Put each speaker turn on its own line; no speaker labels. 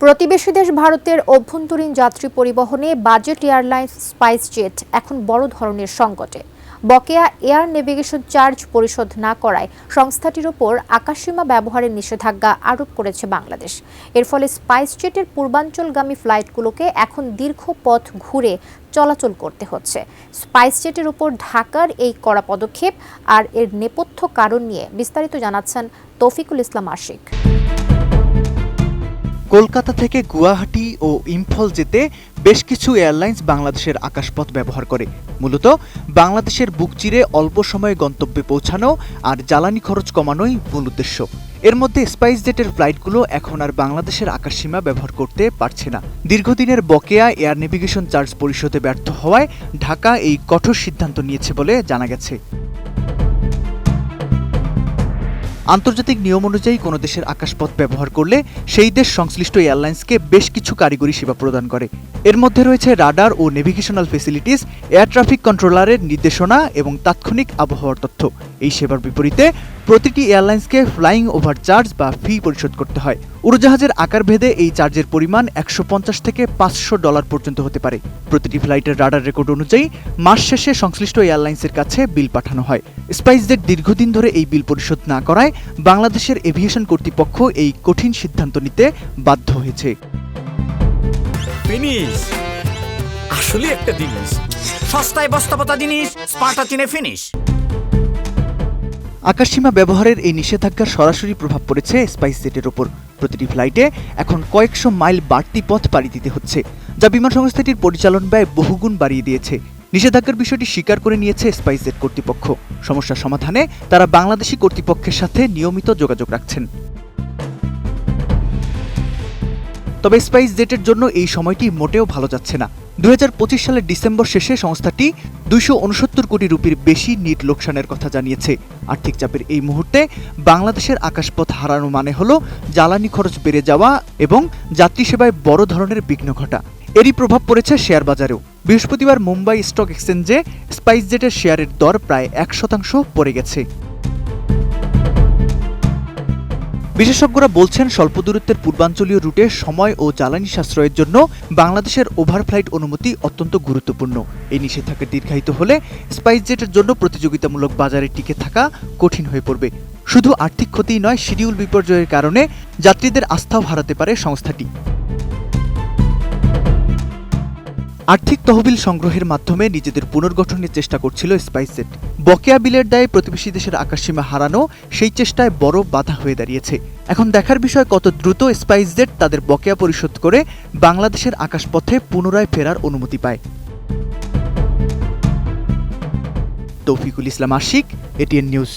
প্রতিবেশী দেশ ভারতের অভ্যন্তরীণ যাত্রী পরিবহনে বাজেট এয়ারলাইন্স স্পাইসজেট এখন বড় ধরনের সংকটে। বকেয়া এয়ার নেভিগেশন চার্জ পরিশোধ না করায় সংস্থাটির ওপর আকাশসীমা ব্যবহারের নিষেধাজ্ঞা আরোপ করেছে বাংলাদেশ। এর ফলে স্পাইসজেটের পূর্বাঞ্চলগামী ফ্লাইটগুলোকে এখন দীর্ঘ পথ ঘুরে চলাচল করতে হচ্ছে। স্পাইসজেটের উপর ঢাকার এই কড়া পদক্ষেপ আর এর নেপথ্য কারণ নিয়ে বিস্তারিত জানাচ্ছেন তৌফিকুল ইসলাম আশিক।
কলকাতা থেকে গুয়াহাটি ও ইম্ফল যেতে বেশ কিছু এয়ারলাইন্স বাংলাদেশের আকাশপথ ব্যবহার করে। মূলত বাংলাদেশের বুক চিরে অল্প সময়ে গন্তব্যে পৌঁছানো আর জ্বালানি খরচ কমানোই মূল উদ্দেশ্য। এর মধ্যে স্পাইসজেটের ফ্লাইটগুলো এখন আর বাংলাদেশের আকাশসীমা ব্যবহার করতে পারছে না। দীর্ঘদিনের বকেয়া এয়ার নেভিগেশন চার্জ পরিশোধে ব্যর্থ হওয়ায় ঢাকা এই কঠোর সিদ্ধান্ত নিয়েছে বলে জানা গেছে। আন্তর্জাতিক নিয়ম অনুযায়ী কোনো দেশের আকাশপথ ব্যবহার করলে সেই দেশ সংশ্লিষ্ট এয়ারলাইন্সকে বেশ কিছু কারিগরি সেবা প্রদান করে। এর মধ্যে রয়েছে রাডার ও নেভিগেশনাল ফেসিলিটিস, এয়ার ট্রাফিক কন্ট্রোলারের নির্দেশনা এবং তাৎক্ষণিক আবহাওয়ার তথ্য। এই সেবার বিপরীতে প্রতিটি এয়ারলাইন্সকে ফ্লাইং ওভার চার্জ বা ফি পরিশোধ করতে হয়। উড়োজাহাজের আকার ভেদে এই চার্জের পরিমাণ $150 থেকে $500 পর্যন্ত হতে পারে। প্রতিটি ফ্লাইটের রাডার রেকর্ড অনুযায়ী মাস শেষে সংশ্লিষ্ট এয়ারলাইন্সের কাছে বিল পাঠানো হয়। স্পাইসজেট দীর্ঘদিন ধরে এই বিল পরিশোধ না করায় বাংলাদেশের এভিয়েশন কর্তৃপক্ষ এই কঠিন সিদ্ধান্ত নিতে বাধ্য হয়েছে।
ফিনিশ আসলে একটা জিনিস, সস্তায় বস্তাপতা জিনিস, স্পার্টা চিনে ফিনিশ।
আকাশসীমা ব্যবহারের এই নিষেধাজ্ঞার সরাসরি প্রভাব পড়েছে স্পাইসজেটের ওপর। প্রতিটি ফ্লাইটে এখন কয়েকশো মাইল বাড়তি পথ পাড়ি দিতে হচ্ছে, যা বিমান সংস্থাটির পরিচালন ব্যয় বহুগুণ বাড়িয়ে দিয়েছে। নিষেধাজ্ঞার বিষয়টি স্বীকার করে নিয়েছে স্পাইসজেট কর্তৃপক্ষ। সমস্যা সমাধানে তারা বাংলাদেশি কর্তৃপক্ষের সাথে নিয়মিত যোগাযোগ রাখছেন। তবে স্পাইসজেটের জন্য এই সময়টি মোটেও ভালো যাচ্ছে না। 2025 সালের ডিসেম্বর শেষে সংস্থাটি 269 কোটি রুপির বেশি নিট লোকসানের কথা জানিয়েছে। আর্থিক চাপের এই মুহূর্তে বাংলাদেশের আকাশপথ হারানো মানে হলো জ্বালানি খরচ বেড়ে যাওয়া এবং যাত্রী সেবায় বড় ধরনের বিঘ্ন ঘটা। এরই প্রভাব পড়েছে শেয়ার বাজারেও। বৃহস্পতিবার মুম্বাই স্টক এক্সচেঞ্জে স্পাইসজেটের শেয়ারের দর প্রায় 1% পড়ে গেছে। বিশেষজ্ঞরা বলছেন, স্বল্প দূরত্বের পূর্বাঞ্চলীয় রুটে সময় ও জ্বালানি সাশ্রয়ের জন্য বাংলাদেশের ওভারফ্লাইট অনুমতি অত্যন্ত গুরুত্বপূর্ণ। এই নিষেধাজ্ঞা দীর্ঘায়িত হলে স্পাইসজেটের জন্য প্রতিযোগিতামূলক বাজারে টিকে থাকা কঠিন হয়ে পড়বে। শুধু আর্থিক ক্ষতিই নয়, শিডিউল বিপর্যয়ের কারণে যাত্রীদের আস্থাও হারাতে পারে সংস্থাটি। আর্থিক তহবিল সংগ্রহের মাধ্যমে নিজেদের পুনর্গঠনের চেষ্টা করছিল স্পাইসজেট। বকেয়া বিলের দায়ে প্রতিবেশী দেশের আকাশসীমা হারানো সেই চেষ্টায় বড় বাধা হয়ে দাঁড়িয়েছে। এখন দেখার বিষয় কত দ্রুত স্পাইসজেট তাদের বকেয়া পরিশোধ করে বাংলাদেশের আকাশপথে পুনরায় ফেরার অনুমতি পায়। তৌফিকুল ইসলাম আশিক, এটিএন নিউজ।